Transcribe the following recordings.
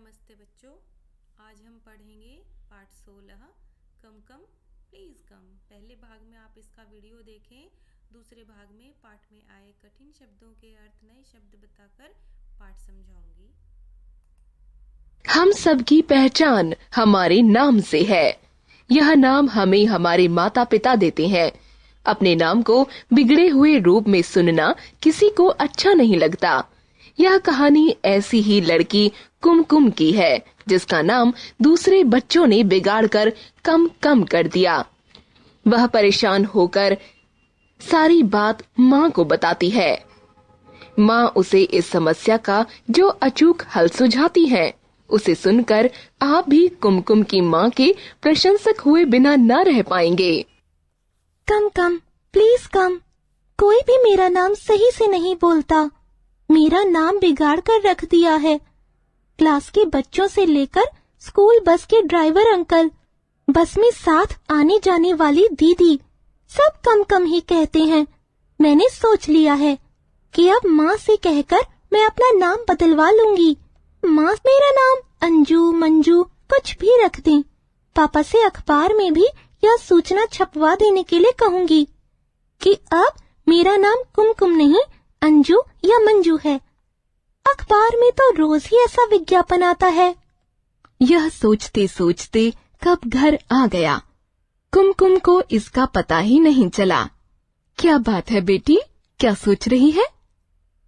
नमस्ते बच्चों। आज हम पढ़ेंगे पाठ 16 कम कम प्लीज कम। पहले भाग में आप इसका वीडियो देखें। दूसरे भाग में पाठ में आए कठिन शब्दों के अर्थ नए शब्द बताकर पाठ समझाऊंगी। हम सबकी पहचान हमारे नाम से है। यह नाम हमें हमारे माता पिता देते हैं। अपने नाम को बिगड़े हुए रूप में सुनना किसी को अच्छा नहीं लगता। यह कहानी ऐसी ही लड़की कुमकुम की है, जिसका नाम दूसरे बच्चों ने बिगाड़कर कम कम कर दिया। वह परेशान होकर सारी बात माँ को बताती है। माँ उसे इस समस्या का जो अचूक हल सुझाती है। उसे सुनकर आप भी कुमकुम की माँ के प्रशंसक हुए बिना न रह पाएंगे। कम कम प्लीज कम। कोई भी मेरा नाम सही से नहीं बोलता। मेरा नाम बिगाड़ कर रख दिया है। क्लास के बच्चों से लेकर स्कूल बस के ड्राइवर अंकल, बस में साथ आने जाने वाली दीदी, सब कम कम ही कहते हैं। मैंने सोच लिया है कि अब माँ से कहकर मैं अपना नाम बदलवा लूंगी। माँ मेरा नाम अंजू मंजू कुछ भी रख दें। पापा से अखबार में भी यह सूचना छपवा देने के लिए कहूंगी कि अब मेरा नाम कुमकुम नहीं अंजू या मंजू है। अखबार में तो रोज ही ऐसा विज्ञापन आता है। यह सोचते सोचते कब घर आ गया। कुमकुम को इसका पता ही नहीं चला। क्या बात है बेटी, क्या सोच रही है?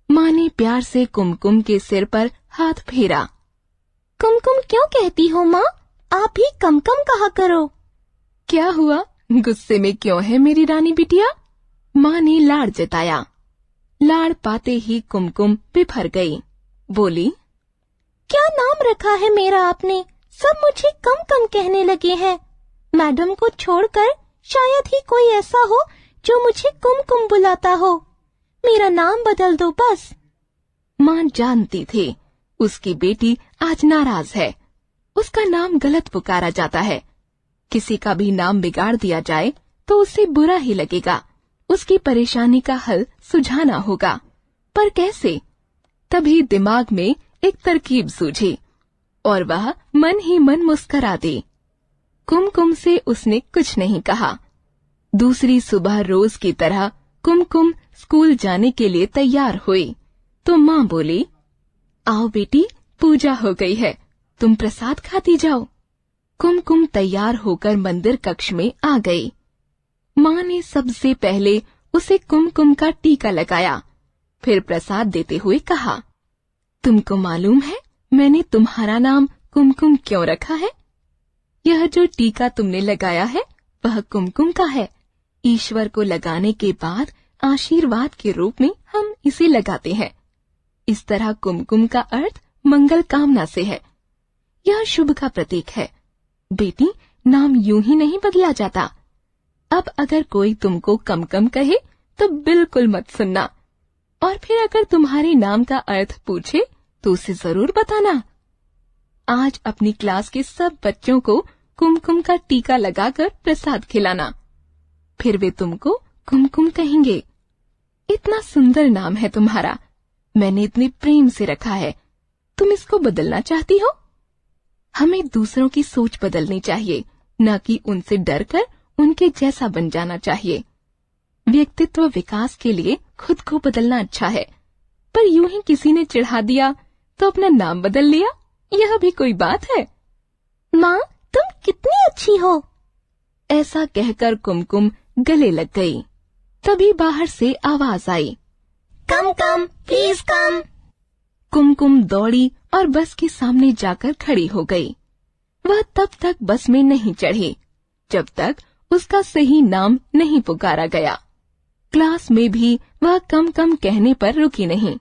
माँ ने प्यार से कुमकुम के सिर पर हाथ फेरा। कुमकुम क्यों कहती हो माँ? आप ही कम कम कहा करो। क्या हुआ, गुस्से में क्यों है मेरी रानी बिटिया? माँ ने लाड़ जताया। लाड़ पाते ही कुमकुम बिफर गई। बोली, क्या नाम रखा है मेरा आपने? सब मुझे कम कम कहने लगे हैं। मैडम को छोड़कर शायद ही कोई ऐसा हो जो मुझे कुमकुम बुलाता हो। मेरा नाम बदल दो बस। माँ जानती थी उसकी बेटी आज नाराज है। उसका नाम गलत पुकारा जाता है। किसी का भी नाम बिगाड़ दिया जाए तो उसे बुरा ही लगेगा। उसकी परेशानी का हल सुझाना होगा, पर कैसे? तभी दिमाग में एक तरकीब सूझी और वह मन ही मन मुस्कुरा दी। कुमकुम से उसने कुछ नहीं कहा। दूसरी सुबह रोज की तरह कुमकुम स्कूल जाने के लिए तैयार हुई तो माँ बोली, आओ बेटी, पूजा हो गई है, तुम प्रसाद खाती जाओ। कुमकुम तैयार होकर मंदिर कक्ष में आ गई। माँ ने सबसे पहले उसे कुमकुम का टीका लगाया, फिर प्रसाद देते हुए कहा, तुमको मालूम है मैंने तुम्हारा नाम कुमकुम क्यों रखा है? यह जो टीका तुमने लगाया है वह कुमकुम का है। ईश्वर को लगाने के बाद आशीर्वाद के रूप में हम इसे लगाते हैं। इस तरह कुमकुम का अर्थ मंगल कामना से है। यह शुभ का प्रतीक है। बेटी, नाम यूं ही नहीं बदला जाता। अब अगर कोई तुमको कम कम कहे तो बिल्कुल मत सुनना, और फिर अगर तुम्हारे नाम का अर्थ पूछे तो उसे जरूर बताना। आज अपनी क्लास के सब बच्चों को कुमकुम का टीका लगाकर प्रसाद खिलाना, फिर वे तुमको कुमकुम कहेंगे। इतना सुंदर नाम है तुम्हारा, मैंने इतने प्रेम से रखा है। तुम इसको बदलना चाहती हो? हमें दूसरों की सोच बदलनी चाहिए, न कि उनसे डरकर उनके जैसा बन जाना चाहिए। व्यक्तित्व विकास के लिए खुद को बदलना अच्छा है, पर यूं ही किसी ने चिढ़ा दिया तो अपना नाम बदल लिया, यह भी कोई बात है? माँ, तुम कितनी अच्छी हो। ऐसा कहकर कुमकुम गले लग गई। तभी बाहर से आवाज आई, कम कम प्लीज कम। कुमकुम दौड़ी और बस के सामने जाकर खड़ी हो गई। वह तब तक बस में नहीं चढ़ी जब तक उसका सही नाम नहीं पुकारा गया। क्लास में भी वह कम कम कहने पर रुकी नहीं।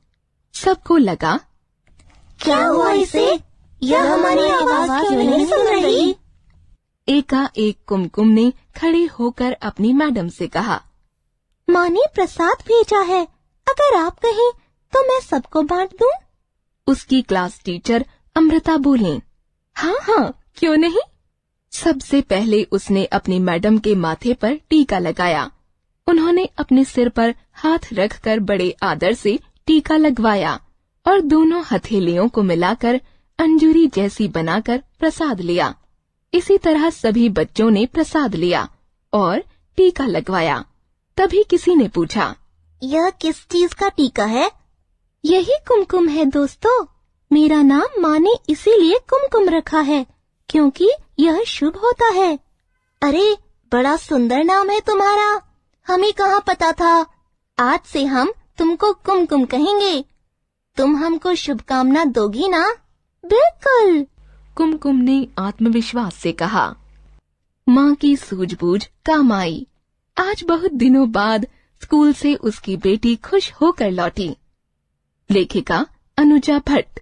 सबको लगा, क्या हुआ इसे? यह हमारी आवाज क्यों नहीं सुन रही? एकाएक कुमकुम ने खड़े होकर अपनी मैडम से कहा, माँ ने प्रसाद भेजा है, अगर आप कहें तो मैं सबको बांट दूं। उसकी क्लास टीचर अमृता बोली, हाँ हाँ, क्यों नहीं। सबसे पहले उसने अपनी मैडम के माथे पर टीका लगाया। उन्होंने अपने सिर पर हाथ रखकर बड़े आदर से टीका लगवाया और दोनों हथेलियों को मिलाकर अंजूरी जैसी बनाकर प्रसाद लिया। इसी तरह सभी बच्चों ने प्रसाद लिया और टीका लगवाया। तभी किसी ने पूछा, यह किस चीज का टीका है? यही कुमकुम है दोस्तों। मेरा नाम माँ ने इसीलिए कुमकुम रखा है क्योंकि यह शुभ होता है। अरे बड़ा सुंदर नाम है तुम्हारा, हमें कहाँ पता था। आज से हम तुमको कुमकुम कहेंगे। तुम हमको शुभकामना दोगी ना? बिल्कुल, कुमकुम ने आत्मविश्वास से कहा। माँ की सूझबूझ काम आई। आज बहुत दिनों बाद स्कूल से उसकी बेटी खुश होकर लौटी। लेखिका अनुजा भट्ट।